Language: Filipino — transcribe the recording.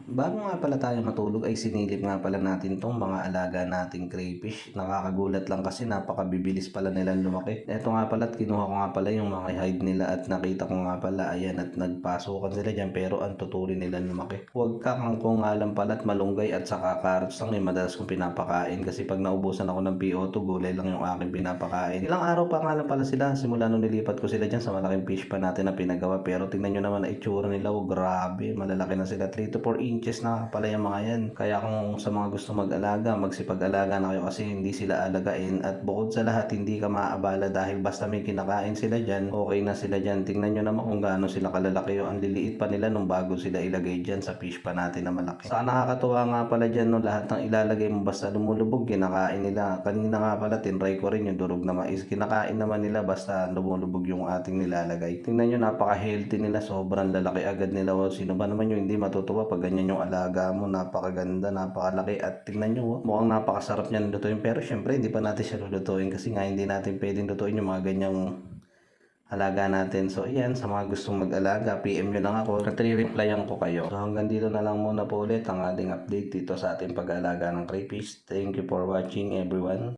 Bago nga pala tayo matulog ay sinilip nga pala natin 'tong mga alaga nating crayfish. Nakakagulat lang kasi napakabibilis pala nilang lumaki. Eto nga pala at kinuha ko nga pala yung mga hide nila at nakita ko nga pala ayan at nagpasukan sila diyan pero ang tuturi nilang lumaki. Huwag kangkong nga lang pala at malunggay at saka carrots lang yung madalas kong pinapakain kasi pag naubusan ako ng PO2 gulay lang yung aking pinapakain. Ilang araw pa nga lang pala sila simula nung nilipat ko sila diyan sa malaking fish pa natin na pinagawa pero tingnan nyo naman ang itsura nila, oh grabe, malalaki na sila, 3 to 4 inches na pala yung mga yan. Kaya kung sa mga gusto mag-alaga, magsipag-alaga na kayo kasi hindi sila alagain at bukod sa lahat hindi ka maaabala dahil basta may kinakain sila dyan, okay na sila dyan. Tingnan nyo naman kung gaano sila kalalaki, ang liliit pa nila nung bago sila ilagay dyan sa fish pa natin na malaki. Saka nakakatuwa nga pala dyan no, lahat ng ilalagay mo basta lumulubog, kinakain nila. Kanina nga pala tinry ko rin yung durog na mais, kinakain naman nila basta lumulubog yung ating nilalagay. Tingnan nyo, napaka-healthy nila, sobrang lalaki agad nila. O, sino ba naman yung hindi matutuwa pag ganyan yung alaga mo, napakaganda, napakalaki at tingnan nyo, oh, mukhang napakasarap niyan lutuin. Pero syempre hindi pa natin siya lulutuin kasi nga hindi natin pwedeng lutuin yung mga ganyang alaga natin. So ayan, sa mga gustong mag-alaga, PM nyo lang ako at re-replyan ko kayo. So hanggang dito na lang muna po ulit ang ating update dito sa ating pag-alaga ng crayfish. Thank you for watching everyone.